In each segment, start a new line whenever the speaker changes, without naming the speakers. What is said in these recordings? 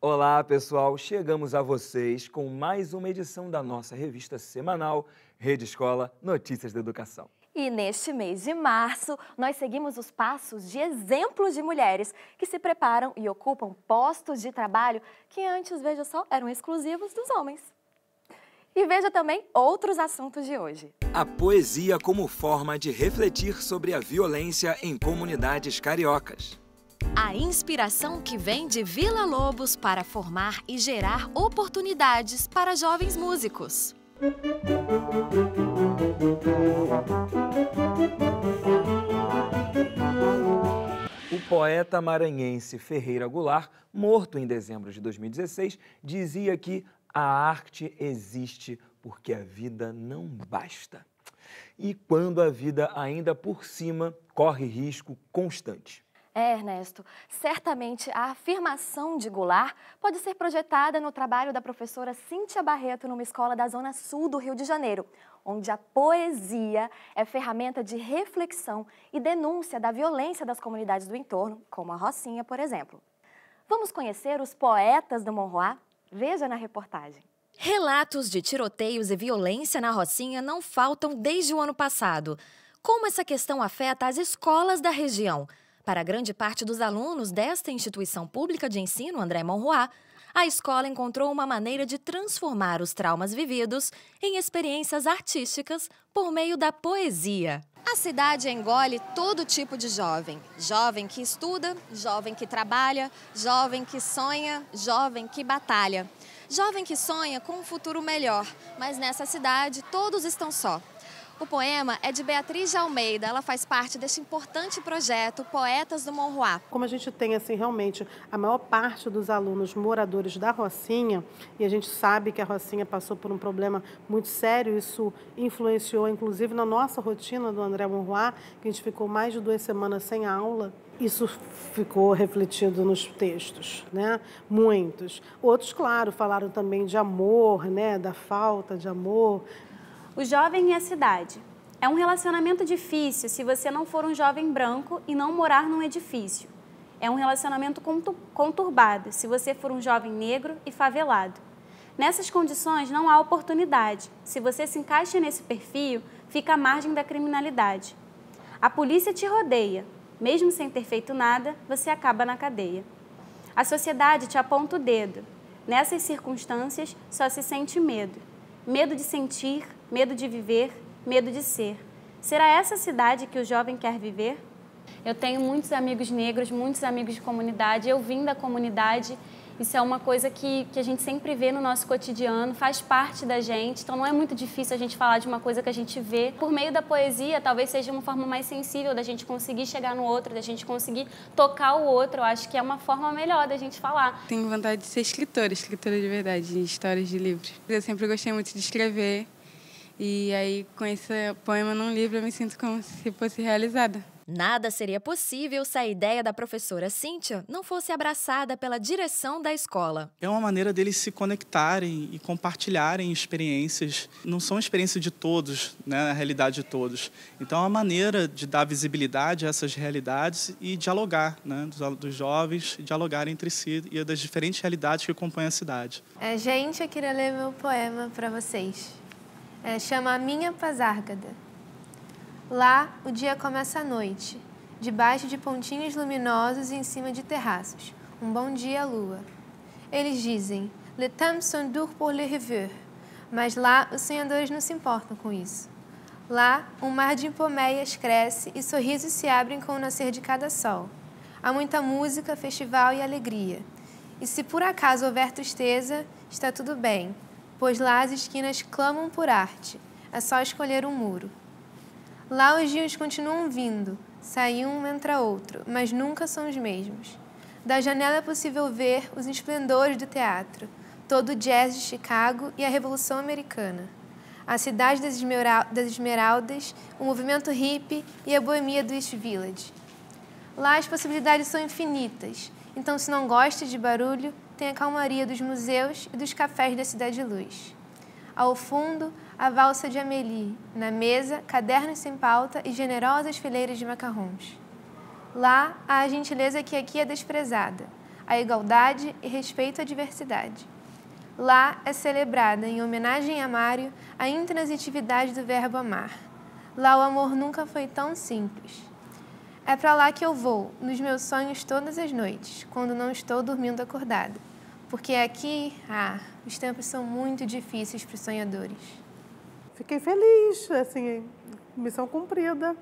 Olá, pessoal! Chegamos a vocês com mais uma edição da nossa revista semanal Rede Escola Notícias da Educação.
E neste mês de março, nós seguimos os passos de exemplos de mulheres que se preparam e ocupam postos de trabalho que antes, veja só, eram exclusivos dos homens. E veja também outros assuntos de hoje.
A poesia como forma de refletir sobre a violência em comunidades cariocas.
A inspiração que vem de Vila Lobos para formar e gerar oportunidades para jovens músicos.
O poeta maranhense Ferreira Goulart, morto em dezembro de 2016, dizia que a arte existe porque a vida não basta. E quando a vida ainda por cima corre risco constante.
Ernesto, certamente a afirmação de Goulart pode ser projetada no trabalho da professora Cíntia Barreto numa escola da Zona Sul do Rio de Janeiro, onde a poesia é ferramenta de reflexão e denúncia da violência das comunidades do entorno, como a Rocinha, por exemplo. Vamos conhecer os poetas do Monroá? Veja na reportagem.
Relatos de tiroteios e violência na Rocinha não faltam desde o ano passado. Como essa questão afeta as escolas da região? Para grande parte dos alunos desta instituição pública de ensino, André Monroá, a escola encontrou uma maneira de transformar os traumas vividos em experiências artísticas por meio da poesia. A cidade engole todo tipo de jovem. Jovem que estuda, jovem que trabalha, jovem que sonha, jovem que batalha. Jovem que sonha com um futuro melhor, mas nessa cidade todos estão só. O poema é de Beatriz de Almeida, ela faz parte deste importante projeto Poetas do Monroá.
Como a gente tem assim, realmente a maior parte dos alunos moradores da Rocinha, e a gente sabe que a Rocinha passou por um problema muito sério, isso influenciou inclusive na nossa rotina do André Monroá, que a gente ficou mais de 2 semanas sem aula. Isso ficou refletido nos textos, né? Muitos. Outros, claro, falaram também de amor, né? Da falta de amor.
O jovem e a cidade. É um relacionamento difícil se você não for um jovem branco e não morar num edifício. É um relacionamento conturbado se você for um jovem negro e favelado. Nessas condições não há oportunidade. Se você se encaixa nesse perfil, fica à margem da criminalidade. A polícia te rodeia. Mesmo sem ter feito nada, você acaba na cadeia. A sociedade te aponta o dedo. Nessas circunstâncias, só se sente medo. Medo de sentir, medo de viver, medo de ser. Será essa cidade que o jovem quer viver? Eu tenho muitos amigos negros, muitos amigos de comunidade. Eu vim da comunidade. Isso é uma coisa que a gente sempre vê no nosso cotidiano, faz parte da gente. Então não é muito difícil a gente falar de uma coisa que a gente vê. Por meio da poesia, talvez seja uma forma mais sensível da gente conseguir chegar no outro, da gente conseguir tocar o outro. Eu acho que é uma forma melhor da gente falar.
Tenho vontade de ser escritora de verdade, de histórias de livros. Eu sempre gostei muito de escrever. E aí, com esse poema num livro, eu me sinto como se fosse realizada.
Nada seria possível se a ideia da professora Cíntia não fosse abraçada pela direção da escola.
É uma maneira deles se conectarem e compartilharem experiências. Não são experiências de todos, né, a realidade de todos. Então, é uma maneira de dar visibilidade a essas realidades e dialogar, né, dos jovens, dialogar entre si e das diferentes realidades que compõem a cidade.
Gente, eu queria ler meu poema para vocês. Chama A Minha Pazárgada. Lá, o dia começa à noite, debaixo de pontinhos luminosos e em cima de terraços. Um bom dia à lua. Eles dizem, le temps sont durs pour les rêveurs. Mas lá, os sonhadores não se importam com isso. Lá, um mar de empomeias cresce e sorrisos se abrem com o nascer de cada sol. Há muita música, festival e alegria. E se por acaso houver tristeza, está tudo bem, pois lá as esquinas clamam por arte. É só escolher um muro. Lá os dias continuam vindo, sai um, entra outro, mas nunca são os mesmos. Da janela é possível ver os esplendores do teatro, todo o jazz de Chicago e a Revolução Americana. A cidade das Esmeraldas, o movimento hippie e a boemia do East Village. Lá as possibilidades são infinitas, então se não gosta de barulho, tem a calmaria dos museus e dos cafés da Cidade de Luz. Ao fundo, a valsa de Amélie. Na mesa, cadernos sem pauta e generosas fileiras de macarrons. Lá, há a gentileza que aqui é desprezada, a igualdade e respeito à diversidade. Lá é celebrada, em homenagem a Mário, a intransitividade do verbo amar. Lá o amor nunca foi tão simples. É para lá que eu vou, nos meus sonhos todas as noites, quando não estou dormindo acordada. Porque aqui, os tempos são muito difíceis para os sonhadores.
Fiquei feliz, assim, missão cumprida.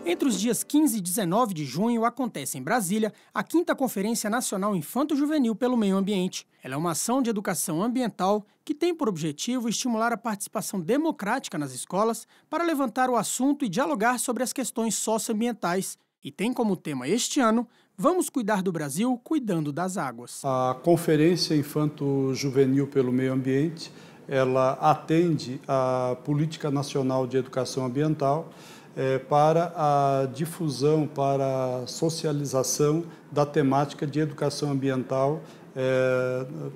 Entre os dias 15 e 19 de junho acontece em Brasília a 5ª Conferência Nacional Infanto-Juvenil pelo Meio Ambiente. Ela é uma ação de educação ambiental que tem por objetivo estimular a participação democrática nas escolas para levantar o assunto e dialogar sobre as questões socioambientais. E tem como tema este ano, Vamos Cuidar do Brasil, Cuidando das Águas.
A Conferência Infanto-Juvenil pelo Meio Ambiente, ela atende à Política Nacional de Educação Ambiental para a difusão, para a socialização da temática de educação ambiental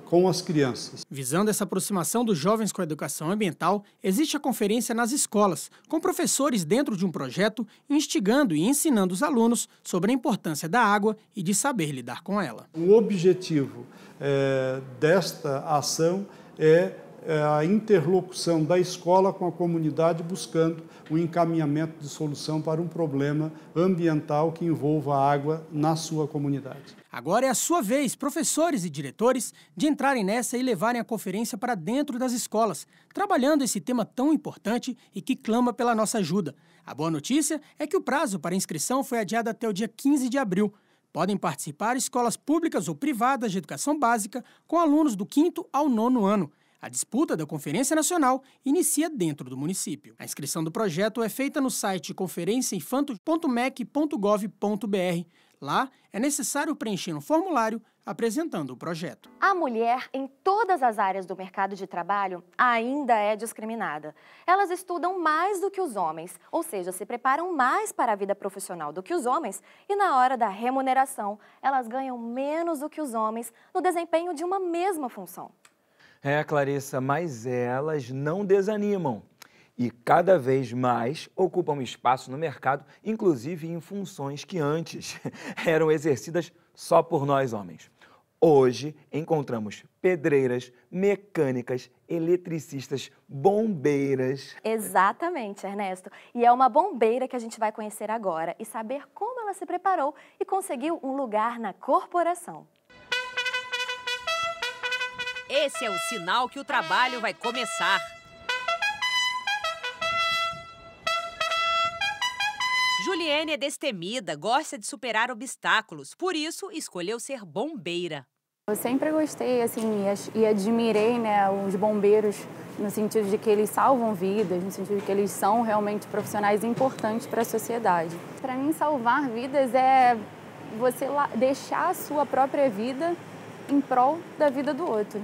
com as crianças.
Visando essa aproximação dos jovens com a educação ambiental, existe a conferência nas escolas, com professores dentro de um projeto, instigando e ensinando os alunos sobre a importância da água e de saber lidar com ela.
O objetivo desta ação é a interlocução da escola com a comunidade, buscando um encaminhamento de solução para um problema ambiental que envolva a água na sua comunidade.
Agora é a sua vez, professores e diretores, de entrarem nessa e levarem a conferência para dentro das escolas, trabalhando esse tema tão importante e que clama pela nossa ajuda. A boa notícia é que o prazo para inscrição foi adiado até o dia 15 de abril. Podem participar escolas públicas ou privadas de educação básica com alunos do 5º ao 9º ano. A disputa da Conferência Nacional inicia dentro do município. A inscrição do projeto é feita no site conferenciainfanto.mec.gov.br. Lá, é necessário preencher um formulário apresentando o projeto.
A mulher, em todas as áreas do mercado de trabalho, ainda é discriminada. Elas estudam mais do que os homens, ou seja, se preparam mais para a vida profissional do que os homens, e na hora da remuneração, elas ganham menos do que os homens no desempenho de uma mesma função.
Clarissa, mas elas não desanimam e cada vez mais ocupam espaço no mercado, inclusive em funções que antes eram exercidas só por nós homens. Hoje encontramos pedreiras, mecânicas, eletricistas, bombeiras.
Exatamente, Ernesto. E é uma bombeira que a gente vai conhecer agora e saber como ela se preparou e conseguiu um lugar na corporação.
Esse é o sinal que o trabalho vai começar. Juliene é destemida, gosta de superar obstáculos, por isso escolheu ser bombeira.
Eu sempre gostei e admirei, os bombeiros no sentido de que eles salvam vidas, no sentido de que eles são realmente profissionais importantes para a sociedade. Para mim, salvar vidas é você deixar a sua própria vida em prol da vida do outro.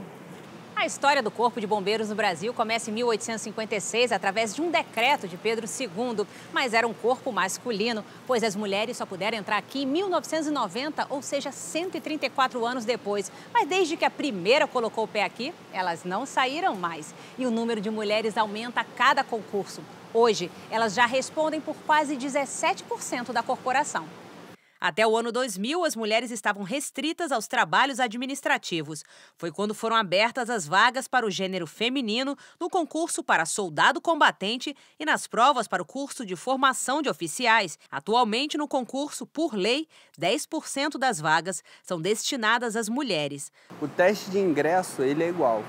A história do Corpo de Bombeiros no Brasil começa em 1856, através de um decreto de Pedro II, mas era um corpo masculino, pois as mulheres só puderam entrar aqui em 1990, ou seja, 134 anos depois. Mas desde que a primeira colocou o pé aqui, elas não saíram mais. E o número de mulheres aumenta a cada concurso. Hoje, elas já respondem por quase 17% da corporação. Até o ano 2000, as mulheres estavam restritas aos trabalhos administrativos. Foi quando foram abertas as vagas para o gênero feminino no concurso para soldado combatente e nas provas para o curso de formação de oficiais. Atualmente, no concurso, por lei, 10% das vagas são destinadas às mulheres.
O teste de ingresso ele é igual,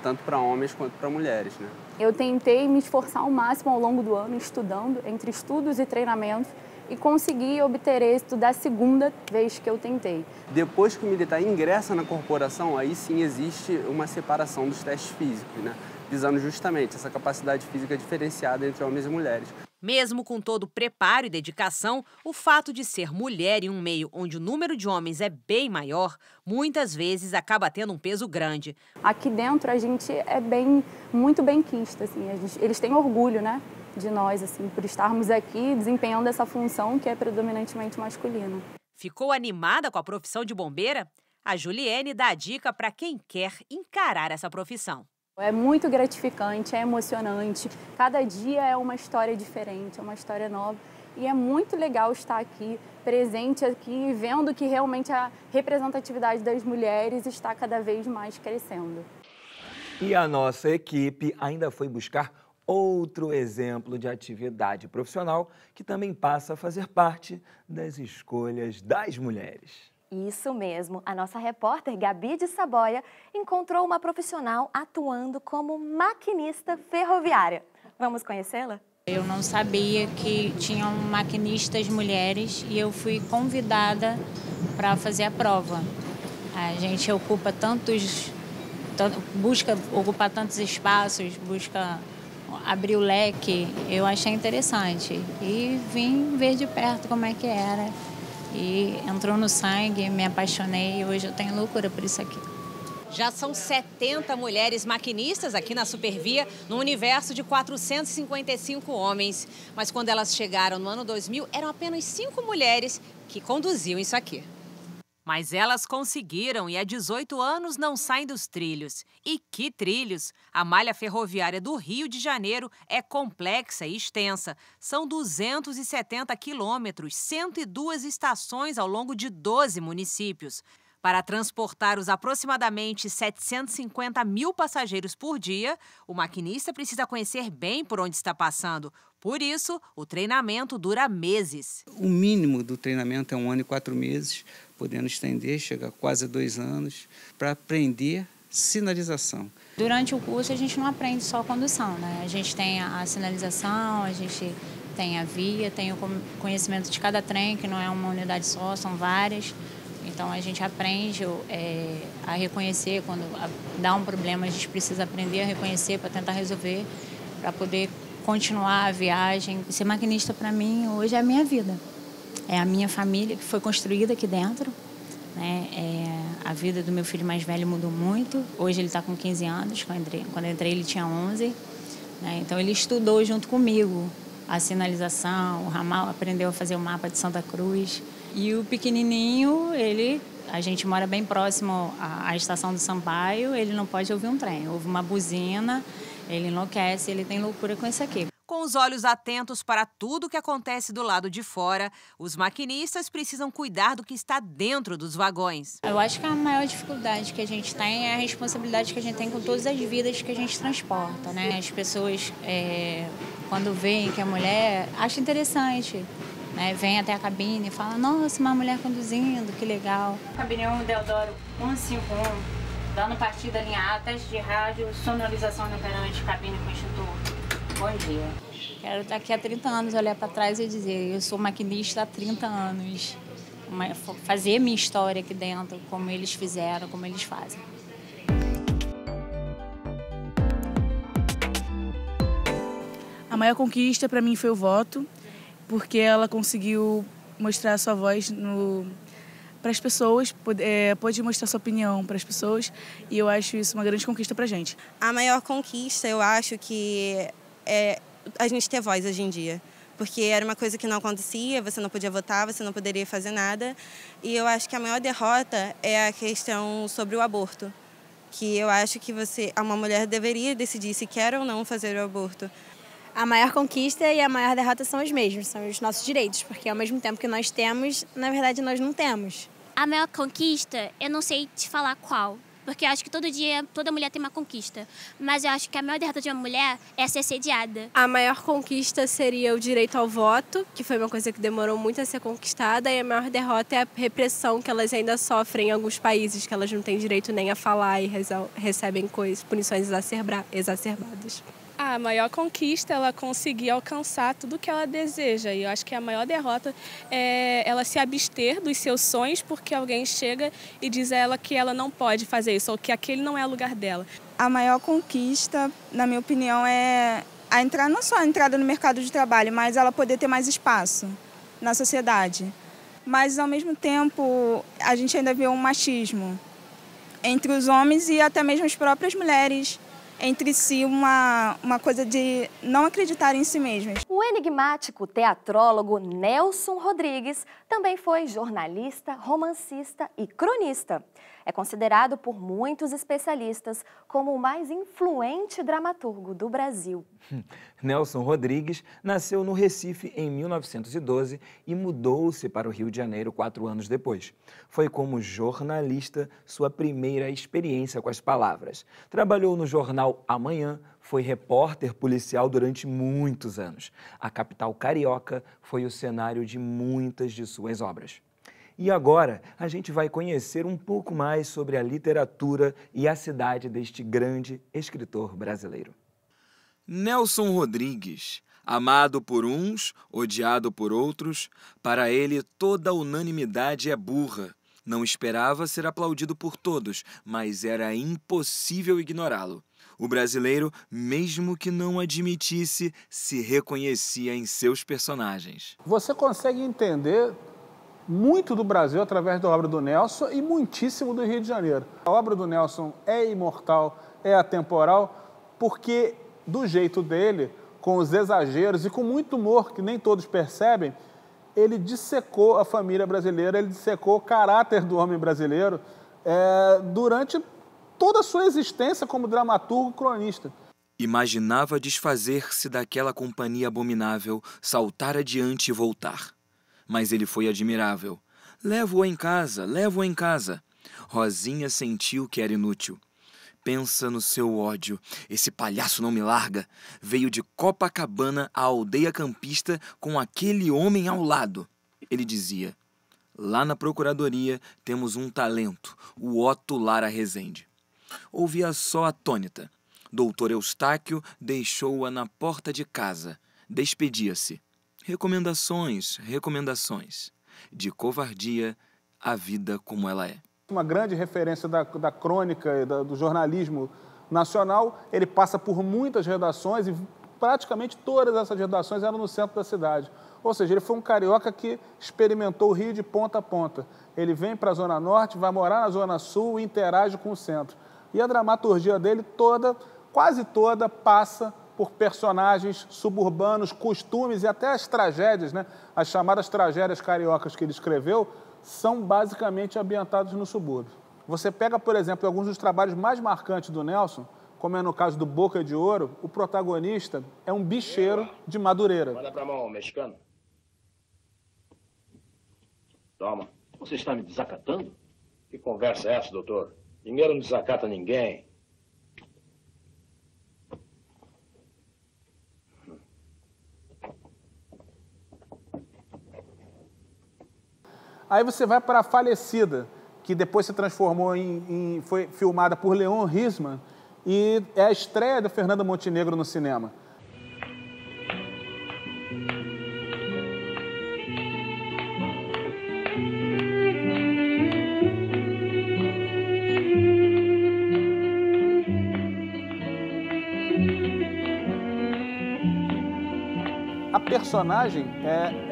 tanto para homens quanto para mulheres, né?
Eu tentei me esforçar ao máximo ao longo do ano, estudando, entre estudos e treinamentos, e consegui obter êxito da segunda vez que eu tentei.
Depois que o militar ingressa na corporação, aí sim existe uma separação dos testes físicos, né? Visando justamente essa capacidade física diferenciada entre homens e mulheres.
Mesmo com todo o preparo e dedicação, o fato de ser mulher em um meio onde o número de homens é bem maior, muitas vezes acaba tendo um peso grande.
Aqui dentro a gente é muito benquista, eles têm orgulho, né, de nós, por estarmos aqui desempenhando essa função que é predominantemente masculina.
Ficou animada com a profissão de bombeira? A Juliene dá a dica para quem quer encarar essa profissão.
É muito gratificante, é emocionante. Cada dia é uma história diferente, é uma história nova. E é muito legal estar aqui, presente aqui, vendo que realmente a representatividade das mulheres está cada vez mais crescendo.
E a nossa equipe ainda foi buscar outro exemplo de atividade profissional que também passa a fazer parte das escolhas das mulheres.
Isso mesmo, a nossa repórter Gabi de Saboia encontrou uma profissional atuando como maquinista ferroviária. Vamos conhecê-la?
Eu não sabia que tinham maquinistas mulheres e eu fui convidada para fazer a prova. A gente busca ocupar tantos espaços, busca abrir o leque. Eu achei interessante e vim ver de perto como é que era. E entrou no sangue, me apaixonei e hoje eu tenho loucura por isso aqui.
Já são 70 mulheres maquinistas aqui na Supervia, no universo de 455 homens. Mas quando elas chegaram no ano 2000, eram apenas 5 mulheres que conduziam isso aqui. Mas elas conseguiram e há 18 anos não saem dos trilhos. E que trilhos! A malha ferroviária do Rio de Janeiro é complexa e extensa. São 270 quilômetros, 102 estações ao longo de 12 municípios. Para transportar os aproximadamente 750 mil passageiros por dia, o maquinista precisa conhecer bem por onde está passando. Por isso, o treinamento dura meses.
O mínimo do treinamento é 1 ano e 4 meses, podendo estender, chega a quase 2 anos, para aprender sinalização.
Durante o curso, a gente não aprende só condução, né? A gente tem a sinalização, a gente tem a via, tem o conhecimento de cada trem, que não é uma unidade só, são várias. Então, a gente aprende a reconhecer, quando dá um problema, a gente precisa aprender a reconhecer para tentar resolver, para poder continuar a viagem. Ser maquinista, para mim, hoje é a minha vida. É a minha família que foi construída aqui dentro, né? A vida do meu filho mais velho mudou muito. Hoje ele está com 15 anos, quando eu entrei ele tinha 11. Né? Então, ele estudou junto comigo a sinalização, o ramal, aprendeu a fazer o mapa de Santa Cruz. E o pequenininho, a gente mora bem próximo à estação do Sampaio, ele não pode ouvir um trem. Ouve uma buzina, ele enlouquece, ele tem loucura com isso aqui.
Com os olhos atentos para tudo que acontece do lado de fora, os maquinistas precisam cuidar do que está dentro dos vagões.
Eu acho que a maior dificuldade que a gente tem é a responsabilidade que a gente tem com todas as vidas que a gente transporta, né? As pessoas, quando veem que é mulher, acham interessante. Né, vem até a cabine e fala, nossa, uma mulher conduzindo, que legal. Cabine 1, Deodoro 151, dando partida linha A, teste de rádio, sonorização inoperante, cabine com extintor. Bom dia. Quero daqui a 30 anos olhar para trás e dizer, eu sou maquinista há 30 anos. Fazer minha história aqui dentro, como eles fizeram, como eles fazem.
A maior conquista para mim foi o voto, porque ela conseguiu mostrar a sua voz para as pessoas, pôde mostrar sua opinião para as pessoas, e eu acho isso uma grande conquista para a gente.
A maior conquista, eu acho que é a gente ter voz hoje em dia, porque era uma coisa que não acontecia, você não podia votar, você não poderia fazer nada, e eu acho que a maior derrota é a questão sobre o aborto, que eu acho que uma mulher deveria decidir se quer ou não fazer o aborto.
A maior conquista e a maior derrota são os mesmos, são os nossos direitos, porque ao mesmo tempo que nós temos, na verdade nós não temos.
A maior conquista, eu não sei te falar qual, porque eu acho que todo dia, toda mulher tem uma conquista, mas eu acho que a maior derrota de uma mulher é ser assediada.
A maior conquista seria o direito ao voto, que foi uma coisa que demorou muito a ser conquistada, e a maior derrota é a repressão que elas ainda sofrem em alguns países, que elas não têm direito nem a falar e recebem punições exacerbadas.
A maior conquista é ela conseguir alcançar tudo o que ela deseja. E eu acho que a maior derrota é ela se abster dos seus sonhos porque alguém chega e diz a ela que ela não pode fazer isso, ou que aquele não é o lugar dela.
A maior conquista, na minha opinião, é não só a entrada no mercado de trabalho, mas ela poder ter mais espaço na sociedade. Mas, ao mesmo tempo, a gente ainda vê um machismo entre os homens e até mesmo as próprias mulheres, entre si uma coisa de não acreditar em si mesmas.
O enigmático teatrólogo Nelson Rodrigues também foi jornalista, romancista e cronista. É considerado por muitos especialistas como o mais influente dramaturgo do Brasil.
Nelson Rodrigues nasceu no Recife em 1912 e mudou-se para o Rio de Janeiro 4 anos depois. Foi como jornalista sua primeira experiência com as palavras. Trabalhou no jornal Amanhã, foi repórter policial durante muitos anos. A capital carioca foi o cenário de muitas de suas obras. E agora a gente vai conhecer um pouco mais sobre a literatura e a cidade deste grande escritor brasileiro.
Nelson Rodrigues, amado por uns, odiado por outros, para ele toda unanimidade é burra. Não esperava ser aplaudido por todos, mas era impossível ignorá-lo. O brasileiro, mesmo que não admitisse, se reconhecia em seus personagens.
Você consegue entender muito do Brasil através da obra do Nelson e muitíssimo do Rio de Janeiro. A obra do Nelson é imortal, é atemporal, porque do jeito dele, com os exageros e com muito humor que nem todos percebem, ele dissecou a família brasileira, ele dissecou o caráter do homem brasileiro durante toda a sua existência como dramaturgo cronista.
Imaginava desfazer-se daquela companhia abominável, saltar adiante e voltar. Mas ele foi admirável. Levo-o em casa, levo-o em casa. Rosinha sentiu que era inútil. Pensa no seu ódio. Esse palhaço não me larga. Veio de Copacabana à aldeia campista com aquele homem ao lado. Ele dizia, lá na procuradoria temos um talento, o Otto Lara Rezende. Ouvia só atônita. Doutor Eustáquio deixou-a na porta de casa. Despedia-se. Recomendações, recomendações. De covardia, a vida como ela é.
Uma grande referência da crônica e do jornalismo nacional. Ele passa por muitas redações e praticamente todas essas redações eram no centro da cidade. Ou seja, ele foi um carioca que experimentou o Rio de ponta a ponta. Ele vem para a Zona Norte, vai morar na Zona Sul e interage com o centro. E a dramaturgia dele toda, quase toda, passa por personagens suburbanos, costumes e até as tragédias, né? As chamadas tragédias cariocas que ele escreveu, são basicamente ambientados no subúrbio. Você pega, por exemplo, alguns dos trabalhos mais marcantes do Nelson, como é no caso do Boca de Ouro, o protagonista é um bicheiro de Madureira.
Manda pra mão, mexicano. Toma. Você está me desacatando? Que conversa é essa, doutor? Ninguém não desacata ninguém.
Aí você vai para a Falecida, que depois se transformou foi filmada por Leon Risman, e é a estreia da Fernanda Montenegro no cinema. A personagem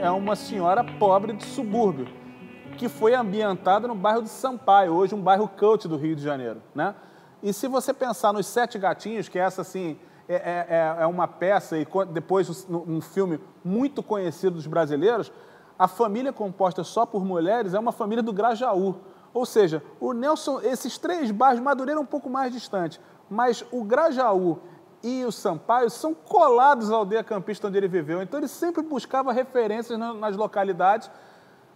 é uma senhora pobre de subúrbio, que foi ambientada no bairro de Sampaio, hoje um bairro cult do Rio de Janeiro, né? E se você pensar nos Sete Gatinhos, que essa, assim, é uma peça e depois um filme muito conhecido dos brasileiros, a família composta só por mulheres é uma família do Grajaú. Ou seja, o Nelson, esses três bairros, Madureira é um pouco mais distante, mas o Grajaú e o Sampaio são colados à aldeia campista onde ele viveu. Então ele sempre buscava referências nas localidades,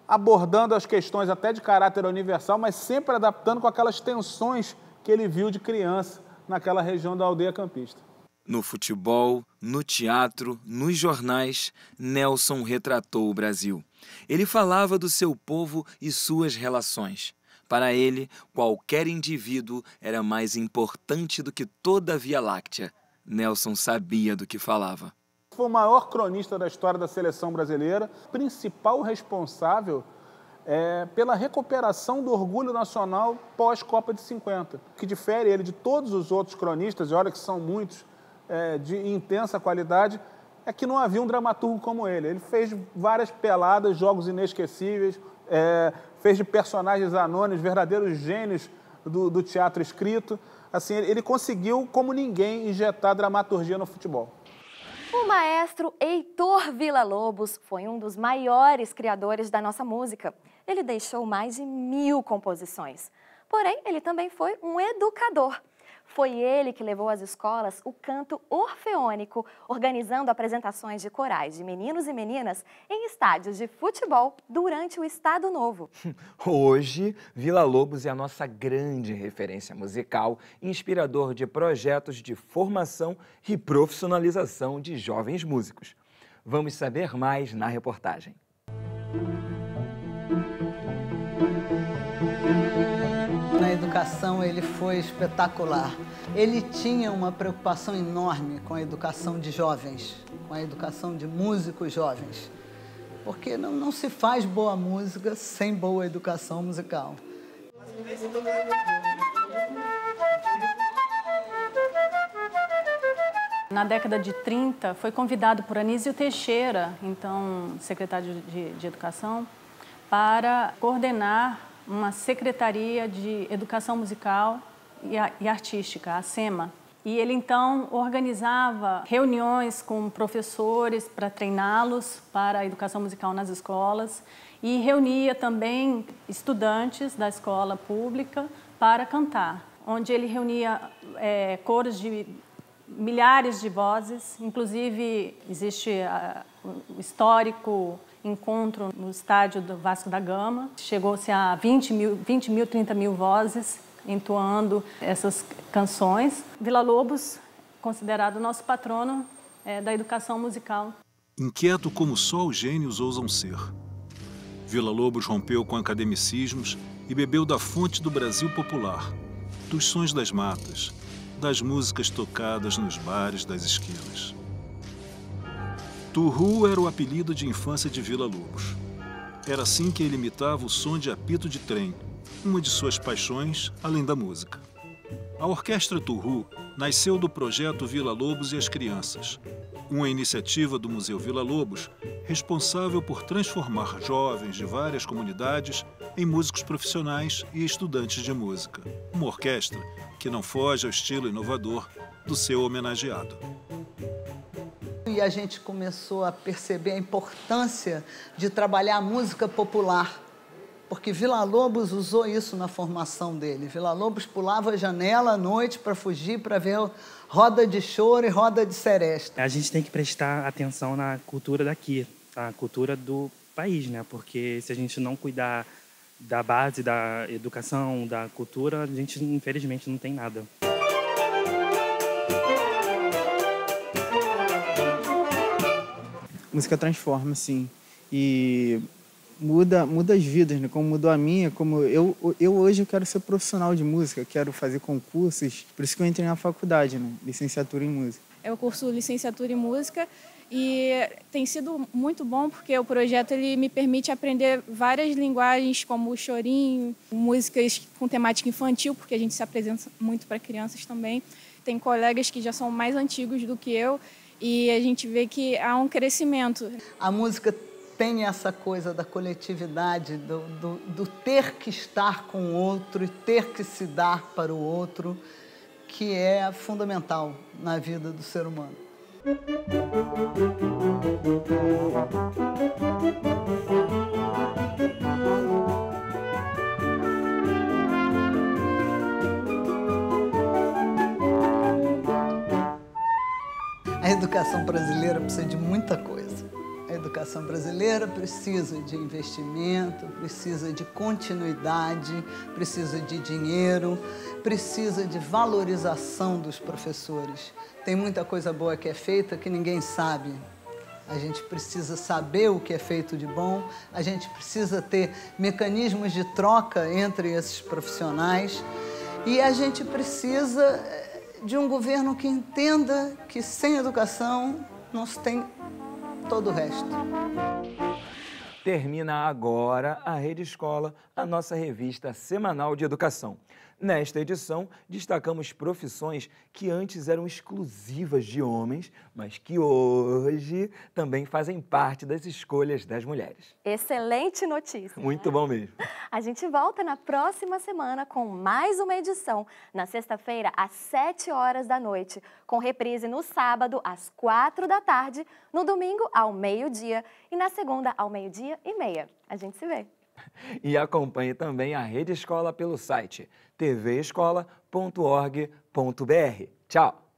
abordando as questões até de caráter universal, mas sempre adaptando com aquelas tensões que ele viu de criança naquela região da aldeia campista.
No futebol, no teatro, nos jornais, Nelson retratou o Brasil. Ele falava do seu povo e suas relações. Para ele, qualquer indivíduo era mais importante do que toda a Via Láctea. Nelson sabia do que falava.
Foi o maior cronista da história da seleção brasileira, principal responsável pela recuperação do orgulho nacional pós-Copa de 50. O que difere ele de todos os outros cronistas, e olha que são muitos, de intensa qualidade, é que não havia um dramaturgo como ele. Ele fez várias peladas, jogos inesquecíveis, fez de personagens anônimos, verdadeiros gênios do teatro escrito. Assim, ele conseguiu, como ninguém, injetar dramaturgia no futebol.
O maestro Heitor Villa-Lobos foi um dos maiores criadores da nossa música. Ele deixou mais de 1000 composições. Porém, ele também foi um educador. Foi ele que levou às escolas o canto orfeônico, organizando apresentações de corais de meninos e meninas em estádios de futebol durante o Estado Novo.
Hoje, Vila Lobos é a nossa grande referência musical, inspirador de projetos de formação e profissionalização de jovens músicos. Vamos saber mais na reportagem.
Na educação ele foi espetacular. Ele tinha uma preocupação enorme com a educação de jovens, com a educação de músicos jovens, porque não se faz boa música sem boa educação musical.
Na década de 30, foi convidado por Anísio Teixeira, então secretário de Educação, para coordenar uma secretaria de educação musical e artística, a SEMA. E ele, então, organizava reuniões com professores para treiná-los para a educação musical nas escolas e reunia também estudantes da escola pública para cantar, onde ele reunia coros de milhares de vozes, inclusive existe o histórico encontro no estádio do Vasco da Gama. Chegou-se a 20 mil, 30 mil vozes entoando essas canções. Vila Lobos, considerado nosso patrono da educação musical.
Inquieto como só os gênios ousam ser, Vila Lobos rompeu com academicismos e bebeu da fonte do Brasil popular, dos sons das matas, das músicas tocadas nos bares das esquinas. Turru era o apelido de infância de Vila Lobos. Era assim que ele imitava o som de apito de trem, uma de suas paixões, além da música. A Orquestra Turru nasceu do projeto Vila Lobos e as Crianças, uma iniciativa do Museu Vila Lobos responsável por transformar jovens de várias comunidades em músicos profissionais e estudantes de música. Uma orquestra que não foge ao estilo inovador do seu homenageado.
E a gente começou a perceber a importância de trabalhar a música popular, porque Vila Lobos usou isso na formação dele. Vila Lobos pulava a janela à noite para fugir, para ver roda de choro e roda de seresta.
A gente tem que prestar atenção na cultura daqui, a cultura do país, né? Porque se a gente não cuidar da base, da educação, da cultura, a gente infelizmente não tem nada.
A música transforma, sim, e muda as vidas, né? Como mudou a minha, como eu hoje eu quero ser profissional de música, quero fazer concursos, por isso que eu entrei na faculdade, né? Licenciatura em música.
Eu curso licenciatura em música e tem sido muito bom porque o projeto ele me permite aprender várias linguagens como o chorinho, músicas com temática infantil, porque a gente se apresenta muito para crianças também. Tem colegas que já são mais antigos do que eu e a gente vê que há um crescimento.
A música tem essa coisa da coletividade, do ter que estar com o outro e ter que se dar para o outro, que é fundamental na vida do ser humano. A educação brasileira precisa de muita coisa. A educação brasileira precisa de investimento, precisa de continuidade, precisa de dinheiro, precisa de valorização dos professores. Tem muita coisa boa que é feita que ninguém sabe. A gente precisa saber o que é feito de bom, a gente precisa ter mecanismos de troca entre esses profissionais e a gente precisa de um governo que entenda que sem educação não se tem todo o resto.
Termina agora a Rede Escola, a nossa revista semanal de educação. Nesta edição, destacamos profissões que antes eram exclusivas de homens, mas que hoje também fazem parte das escolhas das mulheres.
Excelente notícia!
Muito bom mesmo.
A gente volta na próxima semana com mais uma edição, na sexta-feira, às 7 horas da noite, com reprise no sábado, às 4 da tarde, no domingo, ao meio-dia e na segunda, ao 12:30. A gente se vê!
E acompanhe também a Rede Escola pelo site tvescola.org.br. Tchau!